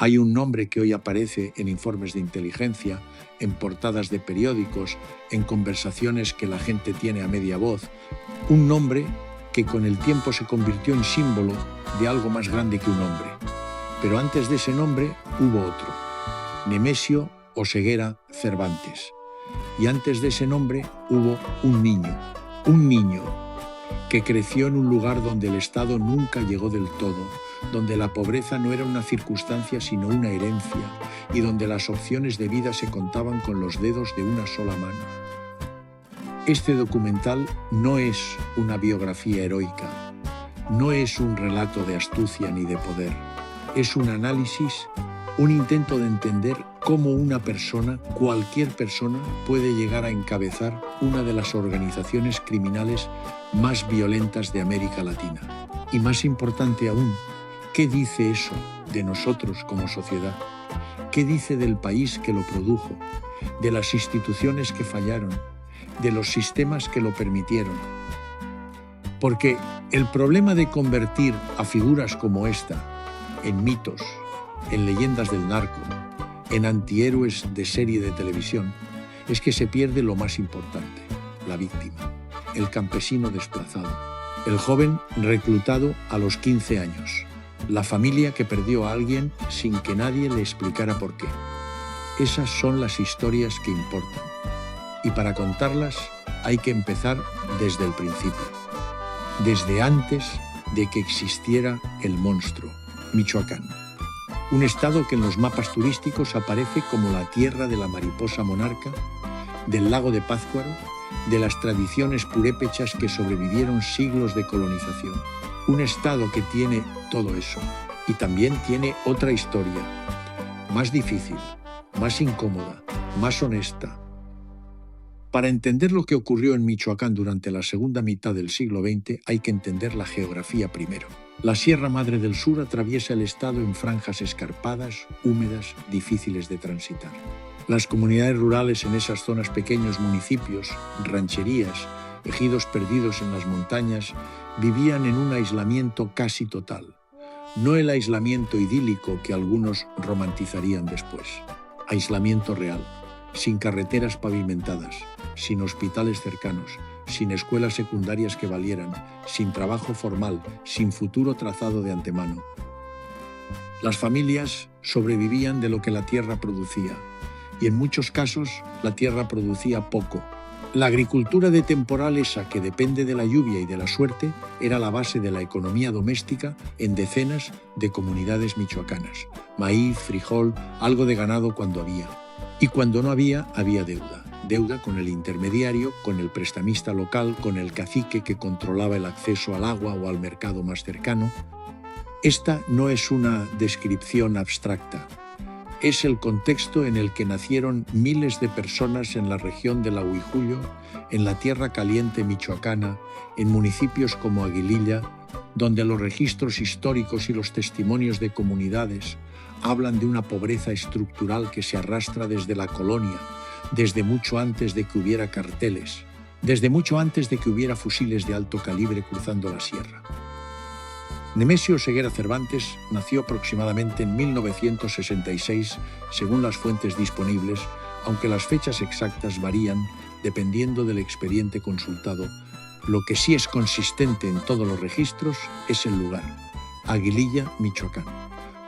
Hay un nombre que hoy aparece en informes de inteligencia, en portadas de periódicos, en conversaciones que la gente tiene a media voz. Un nombre que con el tiempo se convirtió en símbolo de algo más grande que un hombre. Pero antes de ese nombre hubo otro, Nemesio Oseguera Cervantes. Y antes de ese nombre hubo un niño que creció en un lugar donde el Estado nunca llegó del todo, donde la pobreza no era una circunstancia sino una herencia, y donde las opciones de vida se contaban con los dedos de una sola mano. Este documental no es una biografía heroica, no es un relato de astucia ni de poder, es un análisis, un intento de entender cómo una persona, cualquier persona, puede llegar a encabezar una de las organizaciones criminales más violentas de América Latina. Y más importante aún, ¿qué dice eso de nosotros como sociedad? ¿Qué dice del país que lo produjo, de las instituciones que fallaron, de los sistemas que lo permitieron? Porque el problema de convertir a figuras como esta en mitos, en leyendas del narco, en antihéroes de serie de televisión, es que se pierde lo más importante, la víctima, el campesino desplazado, el joven reclutado a los 15 años, la familia que perdió a alguien sin que nadie le explicara por qué. Esas son las historias que importan. Y para contarlas hay que empezar desde el principio, desde antes de que existiera el monstruo, Michoacán. Un estado que en los mapas turísticos aparece como la tierra de la mariposa monarca, del lago de Pátzcuaro, de las tradiciones purépechas que sobrevivieron siglos de colonización. Un estado que tiene todo eso y también tiene otra historia, más difícil, más incómoda, más honesta. Para entender lo que ocurrió en Michoacán durante la segunda mitad del siglo XX hay que entender la geografía primero. La Sierra Madre del Sur atraviesa el estado en franjas escarpadas, húmedas, difíciles de transitar. Las comunidades rurales en esas zonas, pequeños municipios, rancherías, ejidos perdidos en las montañas, vivían en un aislamiento casi total. No el aislamiento idílico que algunos romantizarían después. Aislamiento real, sin carreteras pavimentadas, sin hospitales cercanos, sin escuelas secundarias que valieran, sin trabajo formal, sin futuro trazado de antemano. Las familias sobrevivían de lo que la tierra producía, y en muchos casos la tierra producía poco. La agricultura de temporal, esa que depende de la lluvia y de la suerte, era la base de la economía doméstica en decenas de comunidades michoacanas. Maíz, frijol, algo de ganado cuando había. Y cuando no había, había deuda. Deuda con el intermediario, con el prestamista local, con el cacique que controlaba el acceso al agua o al mercado más cercano. Esta no es una descripción abstracta. Es el contexto en el que nacieron miles de personas en la región de la Huijullo, en la tierra caliente michoacana, en municipios como Aguililla, donde los registros históricos y los testimonios de comunidades hablan de una pobreza estructural que se arrastra desde la colonia, desde mucho antes de que hubiera carteles, desde mucho antes de que hubiera fusiles de alto calibre cruzando la sierra. Nemesio Oseguera Cervantes nació aproximadamente en 1966, según las fuentes disponibles, aunque las fechas exactas varían dependiendo del expediente consultado. Lo que sí es consistente en todos los registros es el lugar, Aguililla, Michoacán.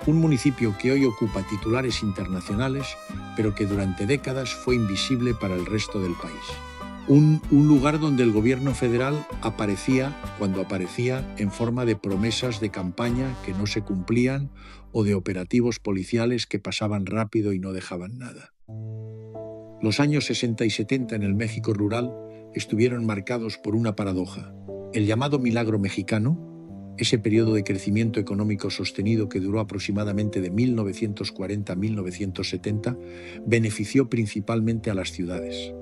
Un municipio que hoy ocupa titulares internacionales, pero que durante décadas fue invisible para el resto del país. Un lugar donde el gobierno federal aparecía cuando aparecía en forma de promesas de campaña que no se cumplían o de operativos policiales que pasaban rápido y no dejaban nada. Los años 60 y 70 en el México rural estuvieron marcados por una paradoja. El llamado milagro mexicano, ese periodo de crecimiento económico sostenido que duró aproximadamente de 1940 a 1970, benefició principalmente a las ciudades,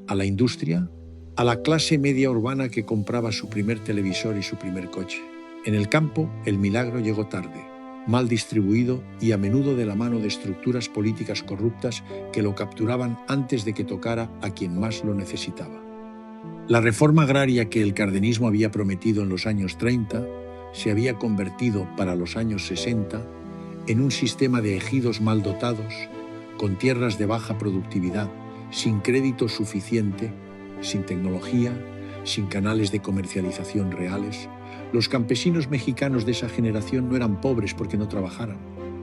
a la industria, a la clase media urbana que compraba su primer televisor y su primer coche. En el campo, el milagro llegó tarde, mal distribuido y a menudo de la mano de estructuras políticas corruptas que lo capturaban antes de que tocara a quien más lo necesitaba. La reforma agraria que el cardenismo había prometido en los años 30 se había convertido para los años 60 en un sistema de ejidos mal dotados, con tierras de baja productividad, sin crédito suficiente, sin tecnología, sin canales de comercialización reales. Los campesinos mexicanos de esa generación no eran pobres porque no trabajaran,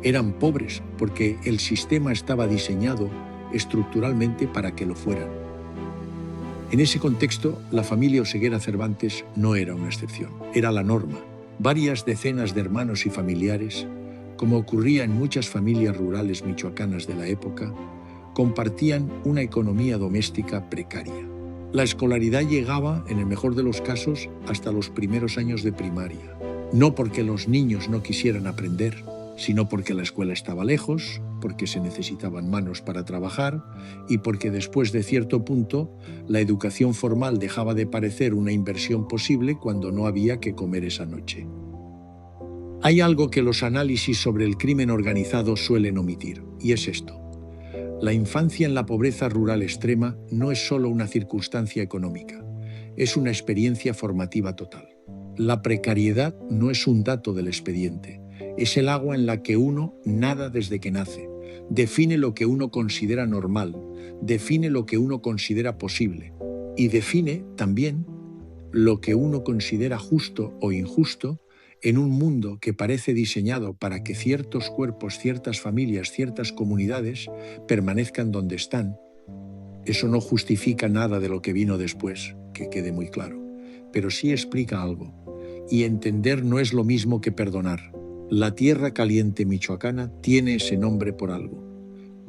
eran pobres porque el sistema estaba diseñado estructuralmente para que lo fueran. En ese contexto, la familia Oseguera Cervantes no era una excepción, era la norma. Varias decenas de hermanos y familiares, como ocurría en muchas familias rurales michoacanas de la época, compartían una economía doméstica precaria. La escolaridad llegaba, en el mejor de los casos, hasta los primeros años de primaria. No porque los niños no quisieran aprender, sino porque la escuela estaba lejos, porque se necesitaban manos para trabajar y porque después de cierto punto la educación formal dejaba de parecer una inversión posible cuando no había que comer esa noche. Hay algo que los análisis sobre el crimen organizado suelen omitir, y es esto. La infancia en la pobreza rural extrema no es solo una circunstancia económica, es una experiencia formativa total. La precariedad no es un dato del expediente, es el agua en la que uno nada desde que nace, define lo que uno considera normal, define lo que uno considera posible y define también lo que uno considera justo o injusto en un mundo que parece diseñado para que ciertos cuerpos, ciertas familias, ciertas comunidades permanezcan donde están. Eso no justifica nada de lo que vino después, que quede muy claro, pero sí explica algo. Y entender no es lo mismo que perdonar. La tierra caliente michoacana tiene ese nombre por algo.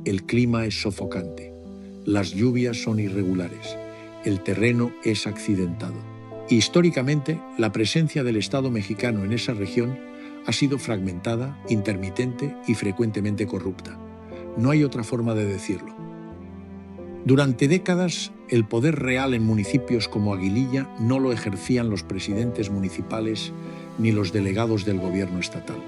El clima es sofocante, las lluvias son irregulares, el terreno es accidentado. Históricamente, la presencia del Estado mexicano en esa región ha sido fragmentada, intermitente y frecuentemente corrupta. No hay otra forma de decirlo. Durante décadas, el poder real en municipios como Aguililla no lo ejercían los presidentes municipales ni los delegados del gobierno estatal.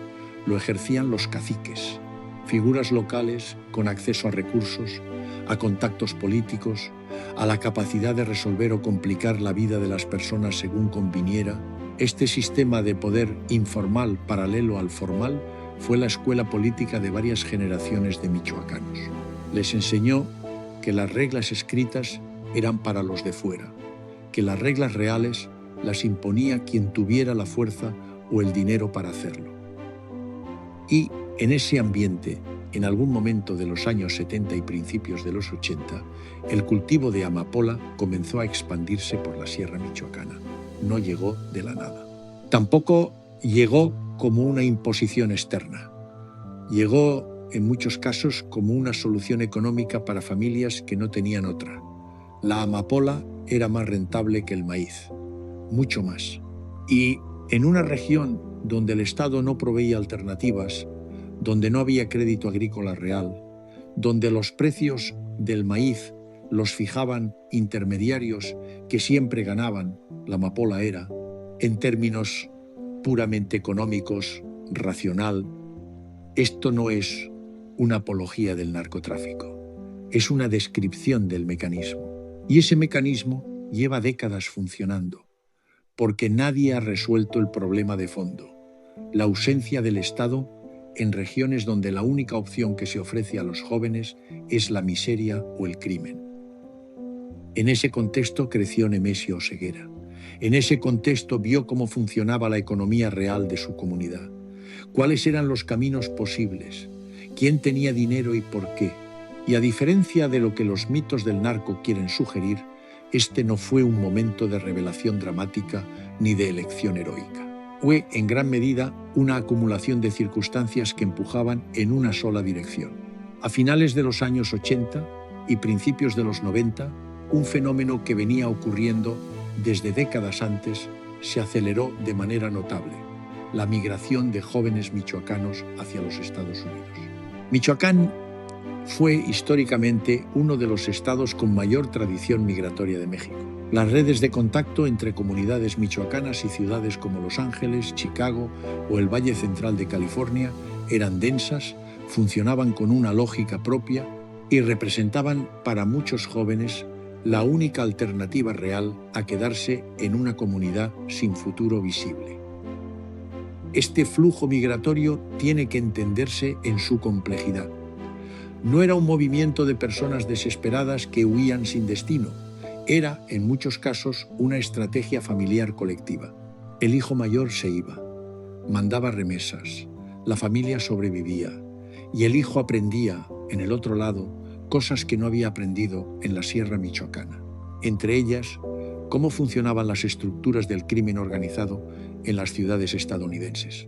Lo ejercían los caciques, figuras locales con acceso a recursos, a contactos políticos, a la capacidad de resolver o complicar la vida de las personas según conviniera. Este sistema de poder informal paralelo al formal fue la escuela política de varias generaciones de michoacanos. Les enseñó que las reglas escritas eran para los de fuera, que las reglas reales las imponía quien tuviera la fuerza o el dinero para hacerlo. Y en ese ambiente, en algún momento de los años 70 y principios de los 80, el cultivo de amapola comenzó a expandirse por la sierra michoacana. No llegó de la nada. Tampoco llegó como una imposición externa. Llegó, en muchos casos, como una solución económica para familias que no tenían otra. La amapola era más rentable que el maíz, mucho más. Y en una región donde el Estado no proveía alternativas, donde no había crédito agrícola real, donde los precios del maíz los fijaban intermediarios que siempre ganaban, la amapola era, en términos puramente económicos, racional. Esto no es una apología del narcotráfico, es una descripción del mecanismo. Y ese mecanismo lleva décadas funcionando, porque nadie ha resuelto el problema de fondo, la ausencia del Estado en regiones donde la única opción que se ofrece a los jóvenes es la miseria o el crimen. En ese contexto creció Nemesio Oseguera. En ese contexto vio cómo funcionaba la economía real de su comunidad, cuáles eran los caminos posibles, quién tenía dinero y por qué. Y a diferencia de lo que los mitos del narco quieren sugerir, este no fue un momento de revelación dramática ni de elección heroica. Fue, en gran medida, una acumulación de circunstancias que empujaban en una sola dirección. A finales de los años 80 y principios de los 90, un fenómeno que venía ocurriendo desde décadas antes se aceleró de manera notable: la migración de jóvenes michoacanos hacia los Estados Unidos. Michoacán fue históricamente uno de los estados con mayor tradición migratoria de México. Las redes de contacto entre comunidades michoacanas y ciudades como Los Ángeles, Chicago o el Valle Central de California eran densas, funcionaban con una lógica propia y representaban para muchos jóvenes la única alternativa real a quedarse en una comunidad sin futuro visible. Este flujo migratorio tiene que entenderse en su complejidad. No era un movimiento de personas desesperadas que huían sin destino. Era, en muchos casos, una estrategia familiar colectiva. El hijo mayor se iba, mandaba remesas, la familia sobrevivía y el hijo aprendía, en el otro lado, cosas que no había aprendido en la Sierra Michoacana. Entre ellas, cómo funcionaban las estructuras del crimen organizado en las ciudades estadounidenses.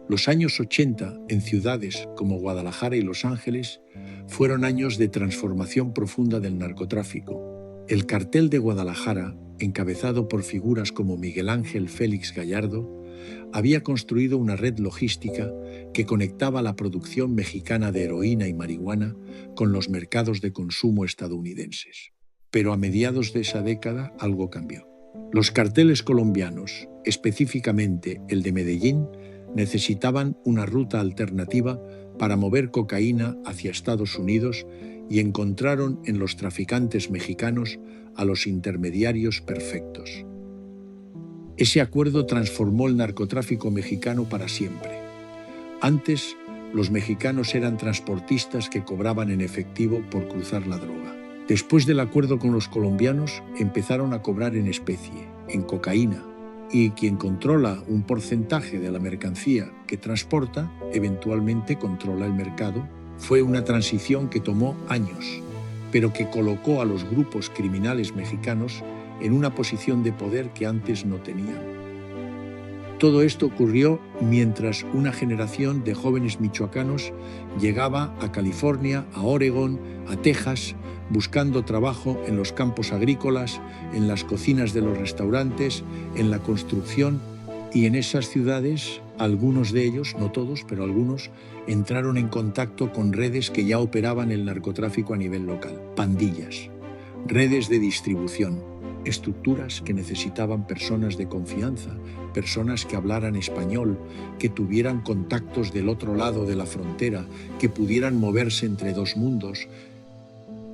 Los años 80 en ciudades como Guadalajara y Los Ángeles fueron años de transformación profunda del narcotráfico. El cartel de Guadalajara, encabezado por figuras como Miguel Ángel Félix Gallardo, había construido una red logística que conectaba la producción mexicana de heroína y marihuana con los mercados de consumo estadounidenses. Pero a mediados de esa década algo cambió. Los carteles colombianos, específicamente el de Medellín, necesitaban una ruta alternativa para mover cocaína hacia Estados Unidos y encontraron en los traficantes mexicanos a los intermediarios perfectos. Ese acuerdo transformó el narcotráfico mexicano para siempre. Antes, los mexicanos eran transportistas que cobraban en efectivo por cruzar la droga. Después del acuerdo con los colombianos, empezaron a cobrar en especie, en cocaína, y quien controla un porcentaje de la mercancía que transporta, eventualmente controla el mercado. Fue una transición que tomó años, pero que colocó a los grupos criminales mexicanos en una posición de poder que antes no tenían. Todo esto ocurrió mientras una generación de jóvenes michoacanos llegaba a California, a Oregón, a Texas, buscando trabajo en los campos agrícolas, en las cocinas de los restaurantes, en la construcción, y en esas ciudades, algunos de ellos, no todos, pero algunos, entraron en contacto con redes que ya operaban el narcotráfico a nivel local, pandillas, redes de distribución, estructuras que necesitaban personas de confianza, personas que hablaran español, que tuvieran contactos del otro lado de la frontera, que pudieran moverse entre dos mundos.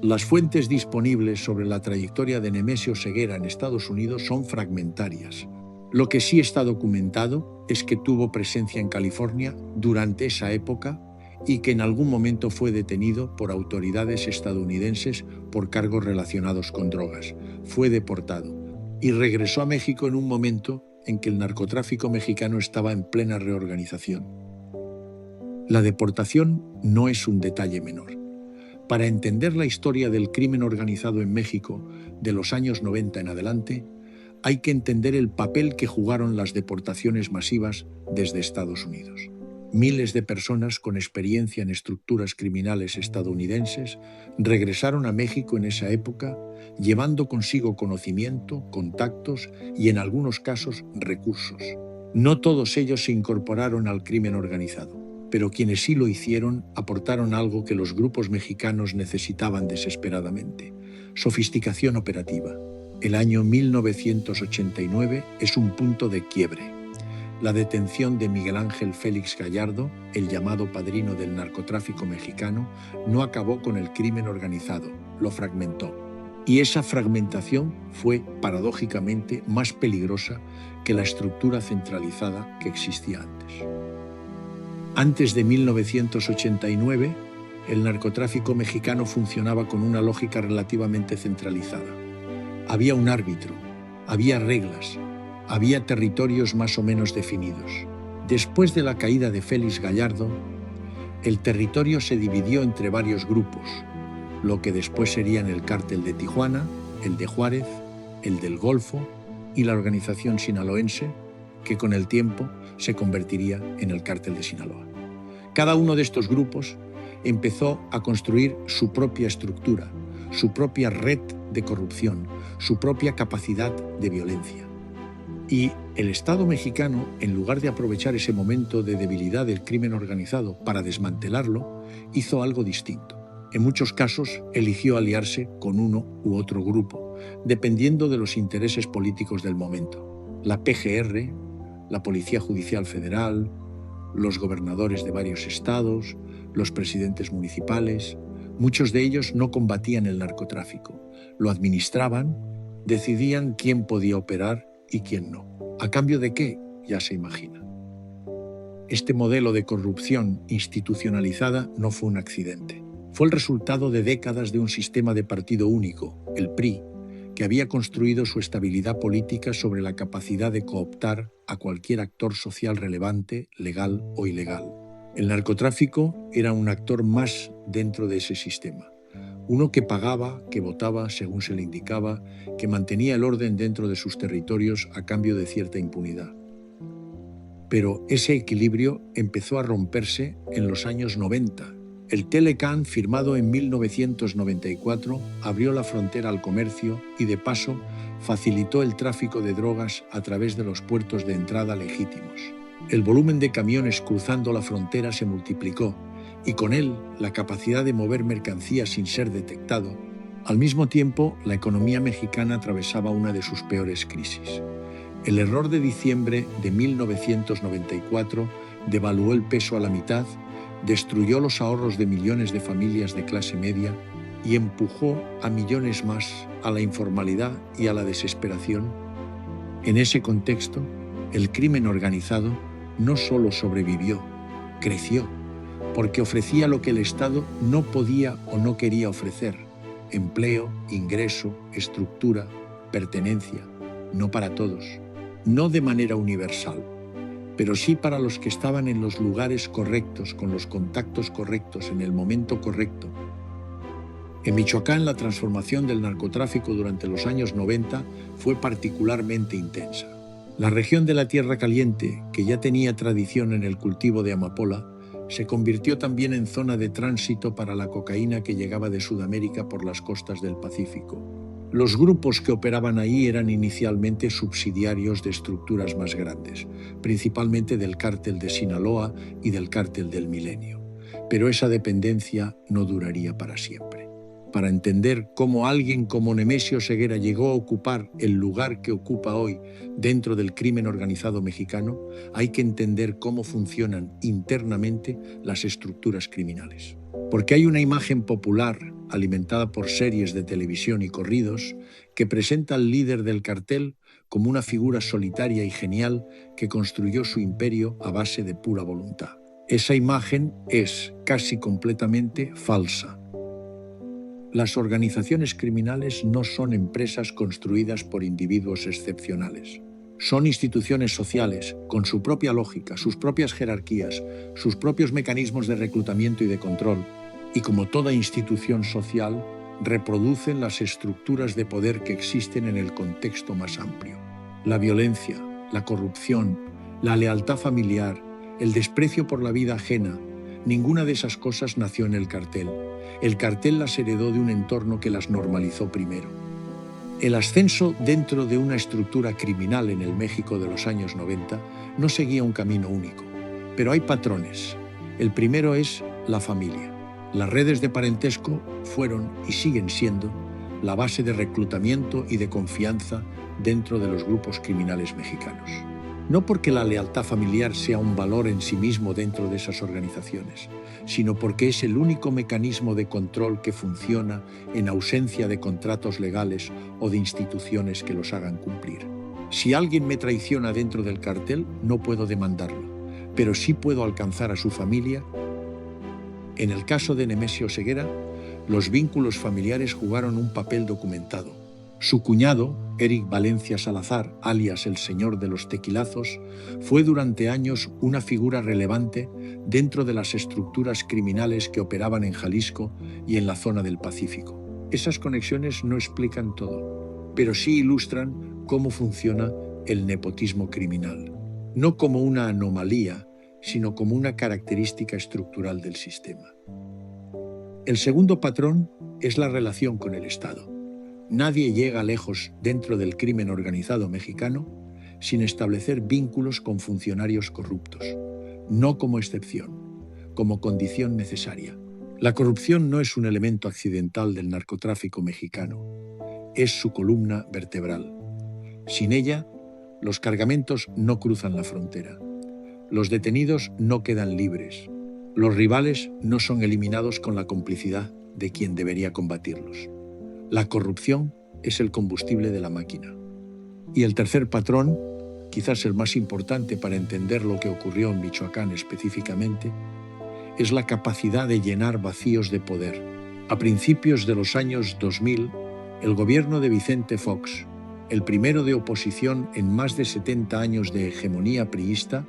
Las fuentes disponibles sobre la trayectoria de Nemesio Ceguera en Estados Unidos son fragmentarias. Lo que sí está documentado es que tuvo presencia en California durante esa época y que en algún momento fue detenido por autoridades estadounidenses por cargos relacionados con drogas. Fue deportado y regresó a México en un momento en que el narcotráfico mexicano estaba en plena reorganización. La deportación no es un detalle menor. Para entender la historia del crimen organizado en México de los años 90 en adelante, hay que entender el papel que jugaron las deportaciones masivas desde Estados Unidos. Miles de personas con experiencia en estructuras criminales estadounidenses regresaron a México en esa época, llevando consigo conocimiento, contactos y, en algunos casos, recursos. No todos ellos se incorporaron al crimen organizado, pero quienes sí lo hicieron aportaron algo que los grupos mexicanos necesitaban desesperadamente: sofisticación operativa. El año 1989 es un punto de quiebre. La detención de Miguel Ángel Félix Gallardo, el llamado padrino del narcotráfico mexicano, no acabó con el crimen organizado, lo fragmentó. Y esa fragmentación fue, paradójicamente, más peligrosa que la estructura centralizada que existía antes. Antes de 1989, el narcotráfico mexicano funcionaba con una lógica relativamente centralizada. Había un árbitro, había reglas, había territorios más o menos definidos. Después de la caída de Félix Gallardo, el territorio se dividió entre varios grupos, lo que después serían el Cártel de Tijuana, el de Juárez, el del Golfo y la organización sinaloense, que con el tiempo se convertiría en el Cártel de Sinaloa. Cada uno de estos grupos empezó a construir su propia estructura, su propia red de corrupción, su propia capacidad de violencia. Y el Estado mexicano, en lugar de aprovechar ese momento de debilidad del crimen organizado para desmantelarlo, hizo algo distinto. En muchos casos, eligió aliarse con uno u otro grupo, dependiendo de los intereses políticos del momento. La PGR, la Policía Judicial Federal, los gobernadores de varios estados, los presidentes municipales, muchos de ellos no combatían el narcotráfico, lo administraban, decidían quién podía operar y quién no. ¿A cambio de qué? Ya se imagina. Este modelo de corrupción institucionalizada no fue un accidente. Fue el resultado de décadas de un sistema de partido único, el PRI, que había construido su estabilidad política sobre la capacidad de cooptar a cualquier actor social relevante, legal o ilegal. El narcotráfico era un actor más dentro de ese sistema. Uno que pagaba, que votaba según se le indicaba, que mantenía el orden dentro de sus territorios a cambio de cierta impunidad. Pero ese equilibrio empezó a romperse en los años 90. El Telecan, firmado en 1994, abrió la frontera al comercio y, de paso, facilitó el tráfico de drogas a través de los puertos de entrada legítimos. El volumen de camiones cruzando la frontera se multiplicó y con él la capacidad de mover mercancías sin ser detectado. Al mismo tiempo, la economía mexicana atravesaba una de sus peores crisis. El error de diciembre de 1994 devaluó el peso a la mitad, destruyó los ahorros de millones de familias de clase media y empujó a millones más a la informalidad y a la desesperación. En ese contexto, el crimen organizado no solo sobrevivió, creció, porque ofrecía lo que el Estado no podía o no quería ofrecer: empleo, ingreso, estructura, pertenencia, no para todos, no de manera universal, pero sí para los que estaban en los lugares correctos, con los contactos correctos, en el momento correcto. En Michoacán, la transformación del narcotráfico durante los años 90 fue particularmente intensa. La región de la Tierra Caliente, que ya tenía tradición en el cultivo de amapola, se convirtió también en zona de tránsito para la cocaína que llegaba de Sudamérica por las costas del Pacífico. Los grupos que operaban ahí eran inicialmente subsidiarios de estructuras más grandes, principalmente del cártel de Sinaloa y del cártel del Milenio. Pero esa dependencia no duraría para siempre. Para entender cómo alguien como Nemesio Ceguera llegó a ocupar el lugar que ocupa hoy dentro del crimen organizado mexicano, hay que entender cómo funcionan internamente las estructuras criminales. Porque hay una imagen popular, alimentada por series de televisión y corridos, que presenta al líder del cartel como una figura solitaria y genial que construyó su imperio a base de pura voluntad. Esa imagen es casi completamente falsa. Las organizaciones criminales no son empresas construidas por individuos excepcionales. Son instituciones sociales, con su propia lógica, sus propias jerarquías, sus propios mecanismos de reclutamiento y de control, y como toda institución social, reproducen las estructuras de poder que existen en el contexto más amplio. La violencia, la corrupción, la lealtad familiar, el desprecio por la vida ajena, ninguna de esas cosas nació en el cartel. El cartel las heredó de un entorno que las normalizó primero. El ascenso dentro de una estructura criminal en el México de los años 90 no seguía un camino único, pero hay patrones. El primero es la familia. Las redes de parentesco fueron y siguen siendo la base de reclutamiento y de confianza dentro de los grupos criminales mexicanos. No porque la lealtad familiar sea un valor en sí mismo dentro de esas organizaciones, sino porque es el único mecanismo de control que funciona en ausencia de contratos legales o de instituciones que los hagan cumplir. Si alguien me traiciona dentro del cartel, no puedo demandarlo, pero sí puedo alcanzar a su familia. En el caso de Nemesio Ceguera, los vínculos familiares jugaron un papel documentado. Su cuñado, Eric Valencia Salazar, alias el Señor de los Tequilazos, fue durante años una figura relevante dentro de las estructuras criminales que operaban en Jalisco y en la zona del Pacífico. Esas conexiones no explican todo, pero sí ilustran cómo funciona el nepotismo criminal, no como una anomalía, sino como una característica estructural del sistema. El segundo patrón es la relación con el Estado. Nadie llega lejos dentro del crimen organizado mexicano sin establecer vínculos con funcionarios corruptos, no como excepción, como condición necesaria. La corrupción no es un elemento accidental del narcotráfico mexicano, es su columna vertebral. Sin ella, los cargamentos no cruzan la frontera, los detenidos no quedan libres, los rivales no son eliminados con la complicidad de quien debería combatirlos. La corrupción es el combustible de la máquina. Y el tercer patrón, quizás el más importante para entender lo que ocurrió en Michoacán específicamente, es la capacidad de llenar vacíos de poder. A principios de los años 2000, el gobierno de Vicente Fox, el primero de oposición en más de 70 años de hegemonía priista,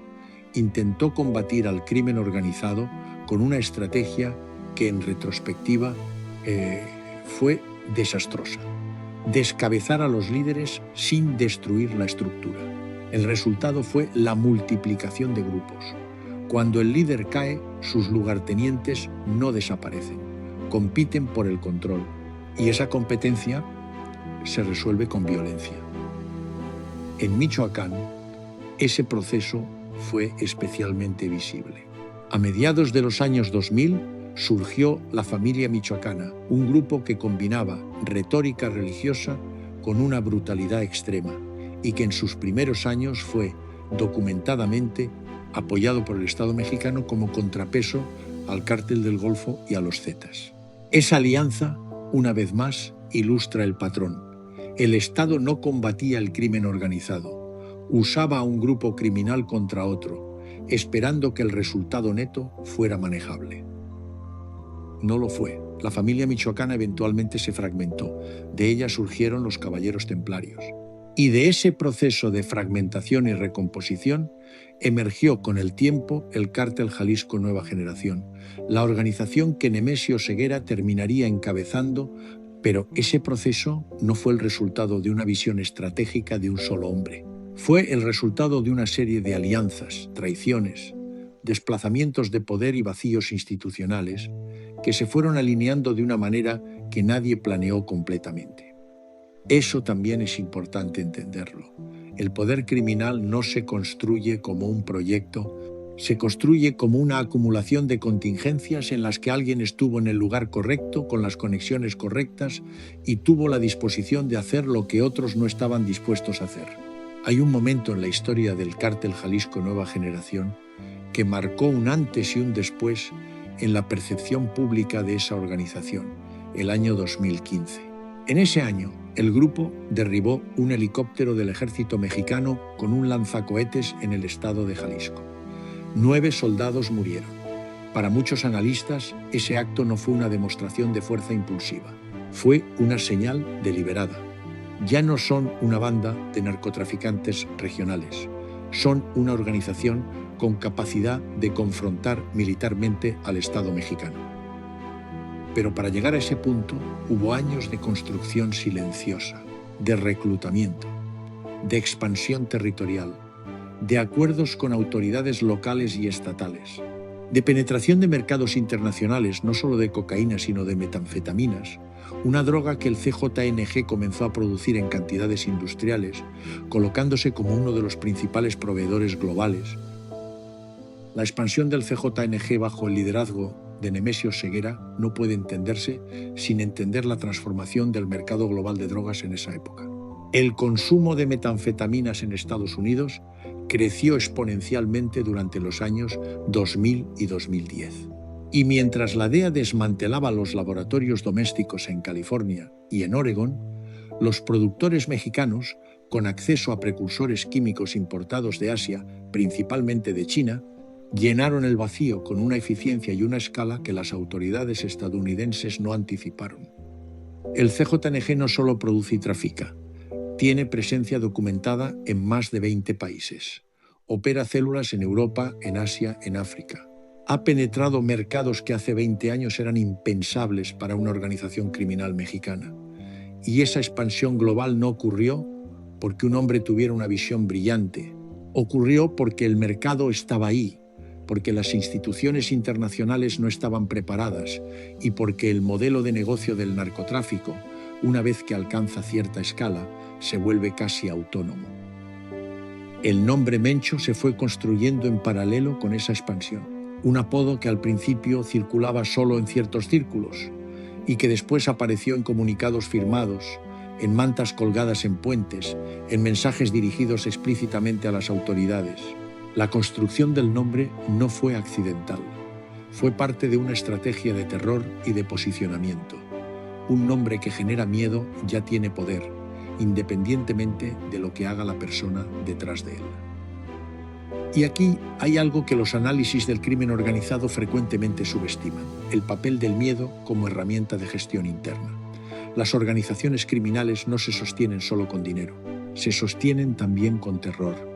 intentó combatir al crimen organizado con una estrategia que en retrospectiva fue desastrosa. Descabezar a los líderes sin destruir la estructura. El resultado fue la multiplicación de grupos. Cuando el líder cae, sus lugartenientes no desaparecen, compiten por el control, y esa competencia se resuelve con violencia. En Michoacán, ese proceso fue especialmente visible. A mediados de los años 2000 surgió la familia michoacana, un grupo que combinaba retórica religiosa con una brutalidad extrema y que en sus primeros años fue documentadamente apoyado por el Estado mexicano como contrapeso al Cártel del Golfo y a los Zetas. Esa alianza, una vez más, ilustra el patrón. El Estado no combatía el crimen organizado, usaba a un grupo criminal contra otro, esperando que el resultado neto fuera manejable. No lo fue. La familia michoacana eventualmente se fragmentó. De ella surgieron los caballeros templarios. Y de ese proceso de fragmentación y recomposición emergió con el tiempo el Cártel Jalisco Nueva Generación, la organización que Nemesio Ceguera terminaría encabezando, pero ese proceso no fue el resultado de una visión estratégica de un solo hombre. Fue el resultado de una serie de alianzas, traiciones, desplazamientos de poder y vacíos institucionales que se fueron alineando de una manera que nadie planeó completamente. Eso también es importante entenderlo. El poder criminal no se construye como un proyecto, se construye como una acumulación de contingencias en las que alguien estuvo en el lugar correcto, con las conexiones correctas y tuvo la disposición de hacer lo que otros no estaban dispuestos a hacer. Hay un momento en la historia del Cártel Jalisco Nueva Generación que marcó un antes y un después en la percepción pública de esa organización, el año 2015. En ese año, el grupo derribó un helicóptero del ejército mexicano con un lanzacohetes en el estado de Jalisco. 9 soldados murieron. Para muchos analistas, ese acto no fue una demostración de fuerza impulsiva, fue una señal deliberada. Ya no son una banda de narcotraficantes regionales, son una organización con capacidad de confrontar militarmente al Estado mexicano. Pero para llegar a ese punto hubo años de construcción silenciosa, de reclutamiento, de expansión territorial, de acuerdos con autoridades locales y estatales, de penetración de mercados internacionales, no solo de cocaína, sino de metanfetaminas, una droga que el CJNG comenzó a producir en cantidades industriales, colocándose como uno de los principales proveedores globales. La expansión del CJNG bajo el liderazgo de Nemesio Ceguera no puede entenderse sin entender la transformación del mercado global de drogas en esa época. El consumo de metanfetaminas en Estados Unidos creció exponencialmente durante los años 2000 y 2010. Y mientras la DEA desmantelaba los laboratorios domésticos en California y en Oregón, los productores mexicanos, con acceso a precursores químicos importados de Asia, principalmente de China, llenaron el vacío con una eficiencia y una escala que las autoridades estadounidenses no anticiparon. El CJNG no solo produce y trafica, tiene presencia documentada en más de 20 países. Opera células en Europa, en Asia, en África. Ha penetrado mercados que hace 20 años eran impensables para una organización criminal mexicana. Y esa expansión global no ocurrió porque un hombre tuviera una visión brillante. Ocurrió porque el mercado estaba ahí, porque las instituciones internacionales no estaban preparadas y porque el modelo de negocio del narcotráfico, una vez que alcanza cierta escala, se vuelve casi autónomo. El nombre Mencho se fue construyendo en paralelo con esa expansión, un apodo que al principio circulaba solo en ciertos círculos y que después apareció en comunicados firmados, en mantas colgadas en puentes, en mensajes dirigidos explícitamente a las autoridades. La construcción del nombre no fue accidental, fue parte de una estrategia de terror y de posicionamiento. Un nombre que genera miedo ya tiene poder, independientemente de lo que haga la persona detrás de él. Y aquí hay algo que los análisis del crimen organizado frecuentemente subestiman: el papel del miedo como herramienta de gestión interna. Las organizaciones criminales no se sostienen solo con dinero, se sostienen también con terror.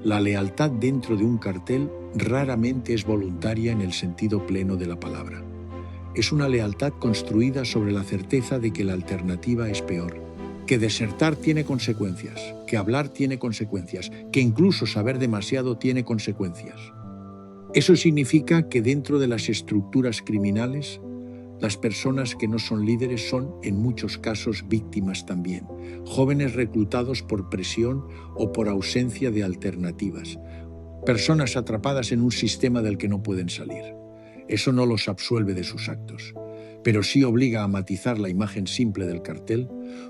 La lealtad dentro de un cartel raramente es voluntaria en el sentido pleno de la palabra. Es una lealtad construida sobre la certeza de que la alternativa es peor, que desertar tiene consecuencias, que hablar tiene consecuencias, que incluso saber demasiado tiene consecuencias. Eso significa que dentro de las estructuras criminales, las personas que no son líderes son, en muchos casos, víctimas también, jóvenes reclutados por presión o por ausencia de alternativas, personas atrapadas en un sistema del que no pueden salir. Eso no los absuelve de sus actos, pero sí obliga a matizar la imagen simple del cartel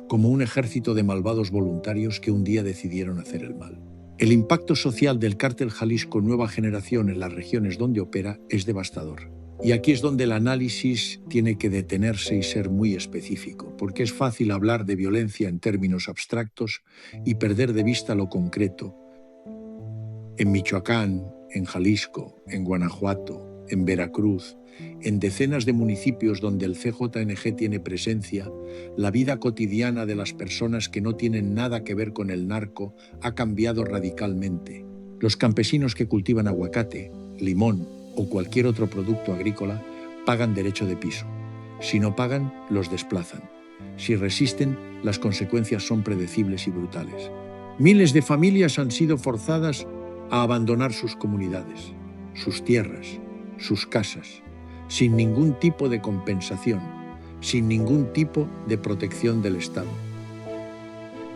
como un ejército de malvados voluntarios que un día decidieron hacer el mal. El impacto social del cártel Jalisco Nueva Generación en las regiones donde opera es devastador. Y aquí es donde el análisis tiene que detenerse y ser muy específico, porque es fácil hablar de violencia en términos abstractos y perder de vista lo concreto. En Michoacán, en Jalisco, en Guanajuato, en Veracruz, en decenas de municipios donde el CJNG tiene presencia, la vida cotidiana de las personas que no tienen nada que ver con el narco ha cambiado radicalmente. Los campesinos que cultivan aguacate, limón o cualquier otro producto agrícola pagan derecho de piso. Si no pagan, los desplazan. Si resisten, las consecuencias son predecibles y brutales. Miles de familias han sido forzadas a abandonar sus comunidades, sus tierras, sus casas, sin ningún tipo de compensación, sin ningún tipo de protección del Estado.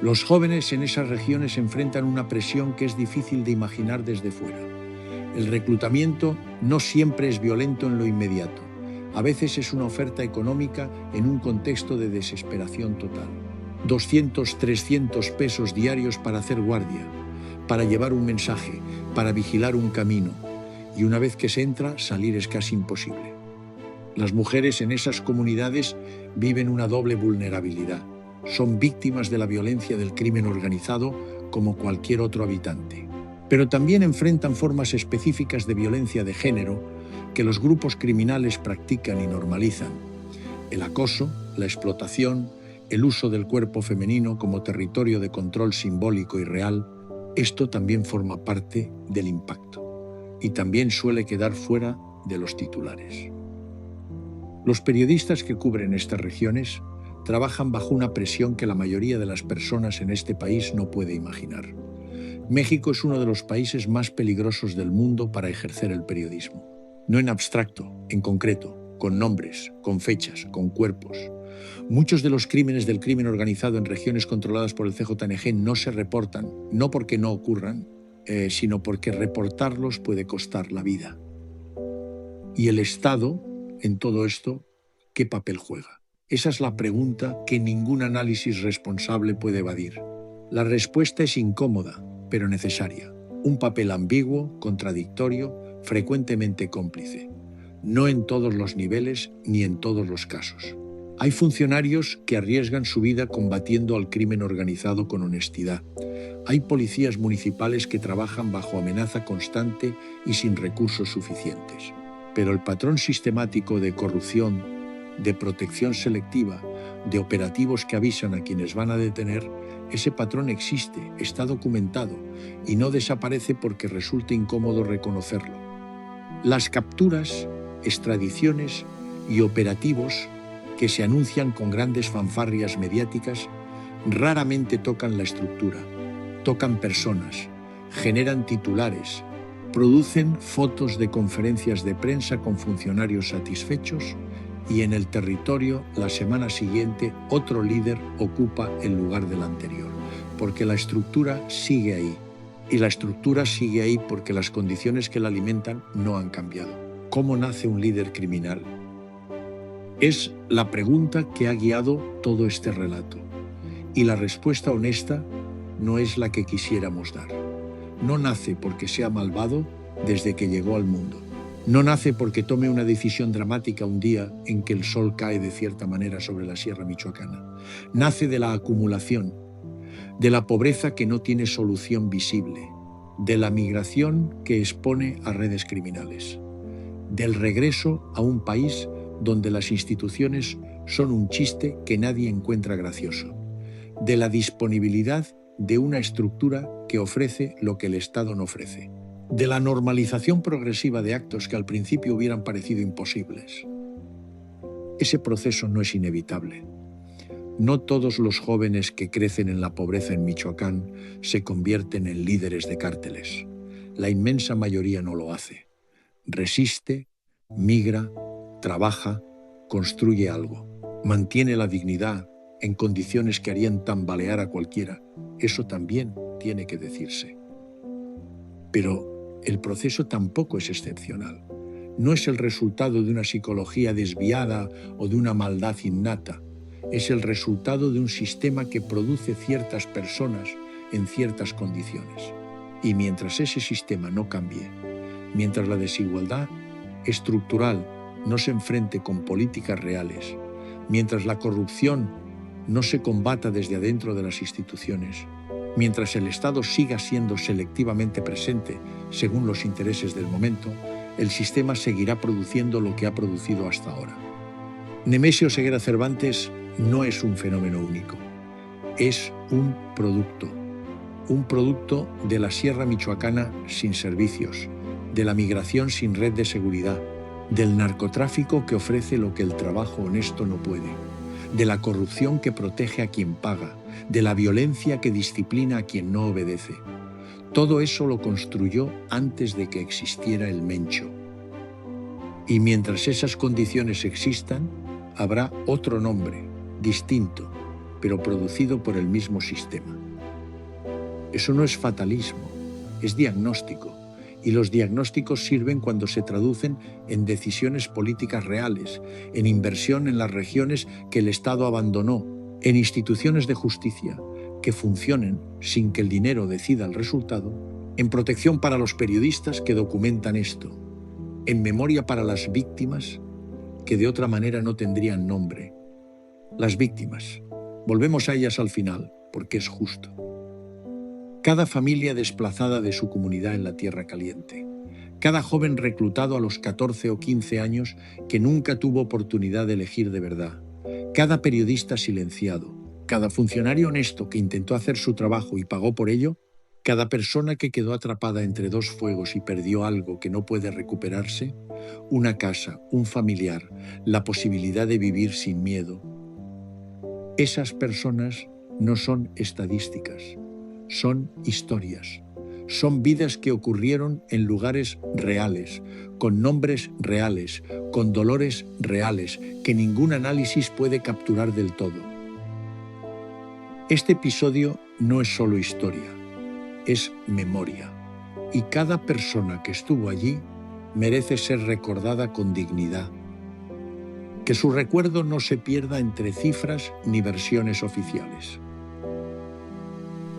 Los jóvenes en esas regiones enfrentan una presión que es difícil de imaginar desde fuera. El reclutamiento no siempre es violento en lo inmediato. A veces es una oferta económica en un contexto de desesperación total. 200, 300 pesos diarios para hacer guardia, para llevar un mensaje, para vigilar un camino. Y una vez que se entra, salir es casi imposible. Las mujeres en esas comunidades viven una doble vulnerabilidad. Son víctimas de la violencia del crimen organizado como cualquier otro habitante. Pero también enfrentan formas específicas de violencia de género que los grupos criminales practican y normalizan: el acoso, la explotación, el uso del cuerpo femenino como territorio de control simbólico y real. Esto también forma parte del impacto y también suele quedar fuera de los titulares. Los periodistas que cubren estas regiones trabajan bajo una presión que la mayoría de las personas en este país no puede imaginar. México es uno de los países más peligrosos del mundo para ejercer el periodismo. No en abstracto, en concreto, con nombres, con fechas, con cuerpos. Muchos de los crímenes del crimen organizado en regiones controladas por el CJNG no se reportan, no porque no ocurran, sino porque reportarlos puede costar la vida. Y el Estado, en todo esto, ¿qué papel juega? Esa es la pregunta que ningún análisis responsable puede evadir. La respuesta es incómoda, pero necesaria. Un papel ambiguo, contradictorio, frecuentemente cómplice. No en todos los niveles ni en todos los casos. Hay funcionarios que arriesgan su vida combatiendo al crimen organizado con honestidad. Hay policías municipales que trabajan bajo amenaza constante y sin recursos suficientes. Pero el patrón sistemático de corrupción, de protección selectiva, de operativos que avisan a quienes van a detener, ese patrón existe, está documentado y no desaparece porque resulte incómodo reconocerlo. Las capturas, extradiciones y operativos que se anuncian con grandes fanfarrias mediáticas raramente tocan la estructura, tocan personas, generan titulares, producen fotos de conferencias de prensa con funcionarios satisfechos y en el territorio la semana siguiente otro líder ocupa el lugar del anterior, porque la estructura sigue ahí. Y la estructura sigue ahí porque las condiciones que la alimentan no han cambiado. ¿Cómo nace un líder criminal? Es la pregunta que ha guiado todo este relato. Y la respuesta honesta no es la que quisiéramos dar. No nace porque sea malvado desde que llegó al mundo. No nace porque tome una decisión dramática un día en que el sol cae de cierta manera sobre la Sierra Michoacana. Nace de la acumulación, de la pobreza que no tiene solución visible, de la migración que expone a redes criminales, del regreso a un país donde las instituciones son un chiste que nadie encuentra gracioso, de la disponibilidad de una estructura que ofrece lo que el Estado no ofrece, de la normalización progresiva de actos que al principio hubieran parecido imposibles. Ese proceso no es inevitable. No todos los jóvenes que crecen en la pobreza en Michoacán se convierten en líderes de cárteles. La inmensa mayoría no lo hace. Resiste, migra, trabaja, construye algo, mantiene la dignidad en condiciones que harían tambalear a cualquiera. Eso también tiene que decirse. Pero el proceso tampoco es excepcional. No es el resultado de una psicología desviada o de una maldad innata. Es el resultado de un sistema que produce ciertas personas en ciertas condiciones. Y mientras ese sistema no cambie, mientras la desigualdad estructural no se enfrente con políticas reales, mientras la corrupción no se combata desde adentro de las instituciones, mientras el Estado siga siendo selectivamente presente según los intereses del momento, el sistema seguirá produciendo lo que ha producido hasta ahora. Nemesio Ceguera Cervantes no es un fenómeno único, es un producto de la sierra michoacana sin servicios, de la migración sin red de seguridad, del narcotráfico que ofrece lo que el trabajo honesto no puede, de la corrupción que protege a quien paga, de la violencia que disciplina a quien no obedece. Todo eso lo construyó antes de que existiera el Mencho. Y mientras esas condiciones existan, habrá otro nombre, distinto, pero producido por el mismo sistema. Eso no es fatalismo, es diagnóstico. Y los diagnósticos sirven cuando se traducen en decisiones políticas reales, en inversión en las regiones que el Estado abandonó, en instituciones de justicia que funcionen sin que el dinero decida el resultado, en protección para los periodistas que documentan esto, en memoria para las víctimas que de otra manera no tendrían nombre. Las víctimas. Volvemos a ellas al final, porque es justo. Cada familia desplazada de su comunidad en la Tierra Caliente. Cada joven reclutado a los 14 o 15 años que nunca tuvo oportunidad de elegir de verdad. Cada periodista silenciado. Cada funcionario honesto que intentó hacer su trabajo y pagó por ello. Cada persona que quedó atrapada entre dos fuegos y perdió algo que no puede recuperarse. Una casa, un familiar, la posibilidad de vivir sin miedo. Esas personas no son estadísticas. Son historias, son vidas que ocurrieron en lugares reales, con nombres reales, con dolores reales, que ningún análisis puede capturar del todo. Este episodio no es solo historia, es memoria, y cada persona que estuvo allí merece ser recordada con dignidad. Que su recuerdo no se pierda entre cifras ni versiones oficiales.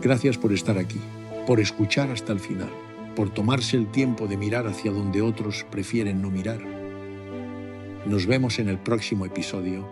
Gracias por estar aquí, por escuchar hasta el final, por tomarse el tiempo de mirar hacia donde otros prefieren no mirar. Nos vemos en el próximo episodio